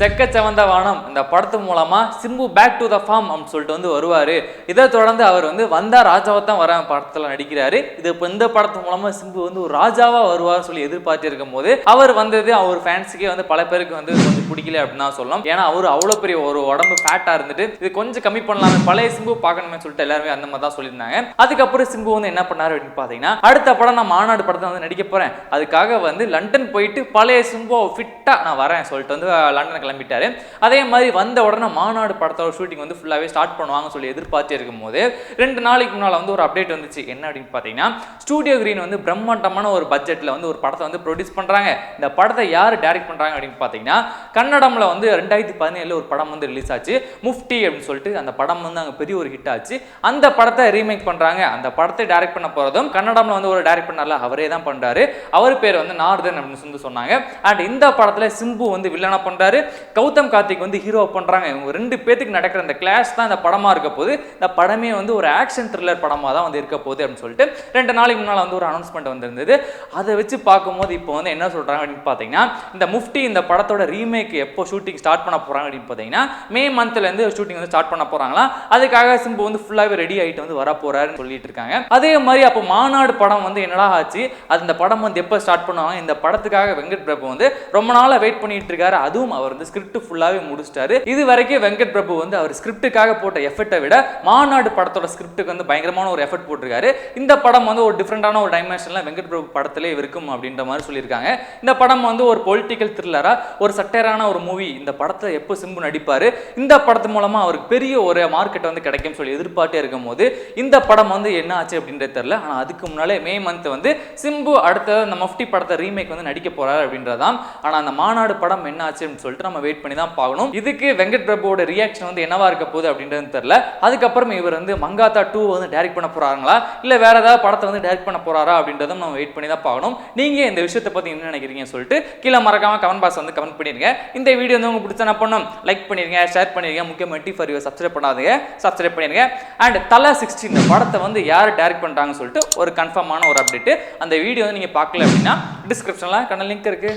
செக்க செவந்த வானம் இந்த படத்து மூலமா Simbu back to the form அப்படின்னு சொல்லிட்டு வந்து வருவாரு. இதை தொடர்ந்து அவர் வந்து வந்தா ராஜாவை தான் வர படத்துல நடிக்கிறாரு. இது இப்போ இந்த படத்து மூலமா சிம்பு வந்து ஒரு ராஜாவா வருவார் சொல்லி எதிர்பார்த்து இருக்கும் போது அவர் வந்தது அவர் ஃபேன்ஸுக்கே வந்து பல பேருக்கு வந்து கொஞ்சம் பிடிக்கல அப்படின்னு தான் சொல்லலாம். ஏன்னா அவர் அவ்வளவு பெரிய ஒரு உடம்பு ஃபேட்டா இருந்துட்டு இது கொஞ்சம் கம்மி பண்ணலாமே, பழைய சிம்பு பார்க்கணுமே சொல்லிட்டு எல்லாருமே அந்த மாதிரி தான் சொல்லியிருந்தாங்க. அதுக்கப்புறம் சிம்பு வந்து என்ன பண்ணாரு அப்படின்னு பாத்தீங்கன்னா, அடுத்த படம் நான் மாநாடு படத்தை வந்து நடிக்க போறேன், அதுக்காக வந்து லண்டன் போயிட்டு பழைய சிம்பு ஃபிட்டா நான் வரேன் சொல்லிட்டு வந்து லண்டன் கிளம்பிட்டாரு. அதே மாதிரி வந்த உடனே மாநாடு படத்தோட ஷூட்டிங் வந்து ஃபுல்லாவே ஸ்டார்ட் பண்ணுவாங்க சொல்லி எதிர்பார்த்து இருக்கும்போது 2 நாளைக்கு முன்னால வந்து ஒரு அப்டேட் வந்துச்சு. என்ன அப்படின்னு பாத்தீங்கன்னா, ஸ்டூடியோ கிரீன் வந்து பிரம்மாண்டமான ஒரு பட்ஜெட்ல வந்து ஒரு படத்தை வந்து ப்ரொடியூஸ் பண்றாங்க. இந்த படத்தை யாரு டைரக்ட் பண்றாங்க அப்படின்னு பாத்தீங்கன்னா, கன்னடம்ல வந்து 2017 ஒரு படம் வந்து ரிலீஸ் ஆச்சு, முஃப்டி அப்படின்னு சொல்லிட்டு. அந்த படம் வந்து அங்க பெரிய ஒரு ஹிட் ஆச்சு. அந்த படத்தை ரீமேக் பண்றாங்க. அந்த படத்தை டைரக்ட் பண்ண போறதும் கன்னடம்ல வந்து ஒரு டைரக்ட் பண்ணார்ல அவரே தான் பண்றாரு. அவர் பேர் வந்து நார்தன் அப்படின்னு சொல்லி சொன்னாங்க. அண்ட் இந்த படத்துல சிம்பு வந்து வில்லனா பண்றாரு, கௌதம் கார்த்திக் வந்து ஹீரோ பண்றாங்க. இவங்க 2 பேத்துக்கு நடக்கிற அந்த கிளாஷ் தான் இந்த படமா இருக்க போது. இந்த படமே வந்து ஒரு ஆக்ஷன் த்ரில்லர் படமா தான் வந்து இருக்க போகுது அப்படின்னு சொல்லிட்டு 2 நாளைக்கு முன்னால வந்து ஒரு அனௌன்ஸ்மெண்ட் வந்திருந்தது. அதை வச்சு பார்க்கும்போது இப்போ வந்து என்ன சொல்றாங்க அப்படின்னு பாத்தீங்கன்னா, இந்த முஃப்டி இந்த படத்தோட ரீமேக் எப்போ ஷூட்டிங் ஸ்டார்ட் பண்ண போறாங்க அப்படின்னு பாத்தீங்கன்னா, மே மந்த்ல இருந்து ஷூட்டிங் வந்து ஸ்டார்ட் பண்ண போறாங்களா. அதுக்காக சிம்பு வந்து ஃபுல்லாவே ரெடி ஆயிட்டு வந்து வர போறாருன்னு சொல்லிட்டு இருக்காங்க. அதே மாதிரி அப்போ மாநாடு படம் வந்து என்னடா ஆச்சு, அது இந்த படம் வந்து எப்போ ஸ்டார்ட் பண்ணுவாங்க. இந்த படத்துக்காக வெங்கட் பிரபு வந்து ரொம்ப நாளா வெயிட் பண்ணிட்டு இருக்காரு. அதுவும் அவர் வந்து ஸ்கிரிப்ட் ஃபுல்லாவே முடிச்சிட்டாரு. இது வரைக்கும் வெங்கட் பிரபு வந்து அவர் ஸ்கிரிப்டுக்காக போட்ட எஃபர்ட்டை விட மாநாடு படத்தோட ஸ்கிரிப்டுக்கு வந்து பயங்கரமான ஒரு எஃபர்ட் போட்டிருக்காரு. இந்த படம் வந்து ஒரு டிஃப்ரெண்டான ஒரு டைமென்ஷன்ல வெங்கட் பிரபு படத்திலே இருக்கும் அப்படின்ற மாதிரி சொல்லியிருக்காங்க. இந்த படம் வந்து ஒரு பொலிட்டிக்கல் த்ரில்லரா ஒரு சட்டரான ஒரு மூவி. இந்த படத்துல எப்போ சிம்பு நடிப்பாரு, இந்த படத்து மூலமா அவருக்கு பெரிய ஒரு மார்க்கெட் வந்து கிடைக்கும் சொல்லி எதிர்பார்த்தே இருக்கும் போது இந்த படம் வந்து என்ன ஆச்சு அப்படின்றது தெரியல. ஆனா அதுக்கு முன்னாலே மே மந்த் வந்து சிம்பு அடுத்த அந்த மஃப்டி படத்தை ரீமேக் வந்து நடிக்க போறாரு அப்படின்றதான். ஆனா அந்த மாநாடு படம் என்ன ஆச்சு அப்படின்னு சொல்லிட்டு நம்ம வெயிட் பண்ணி தான் பார்க்கணும். இதுக்கு வெங்கட் பிரபுவோட ரியாக்ஷன் வந்து என்னவா இருக்க போகுது அப்படின்றது தெரியல. அதுக்கப்புறம் இவர் வந்து மங்காத்தா 2 வந்து டைரக்ட் பண்ண போறாங்களா இல்ல வேற ஏதாவது படத்தை வந்து டைரக்ட் பண்ண போறாரா அப்படின்றதும் நம்ம வெயிட் பண்ணி தான் பார்க்கணும். நீங்க இந்த விஷயத்தை பத்தி என்ன நினைக்கிறீங்கன்னு சொல்லிட்டு கீழே மறக்காம கமெண்ட் பாக்ஸ் வந்து கமெண்ட் பண்ணிருங்க. இந்த வீடியோ வந்து உங்களுக்கு பிடிச்சா என்ன பண்ணணும், லைக் பண்ணிருங்க, ஷேர் பண்ணிருங்க, முக்கியமா T4U சப்ஸ்கிரைப் பண்ணாதீங்க, சப்ஸ்கிரைப் பண்ணிருங்க. அண்ட் தல 16 படத்தை வந்து யார் டைரக்ட் பண்றாங்கன்னு சொல்லிட்டு ஒரு கன்ஃபார்மான ஒரு அப்டேட். அந்த வீடியோ வந்து நீங்க பார்க்கல அப்படின்னா டிஸ்கிரிப்ஷன்ல லிங்க் இருக்கு.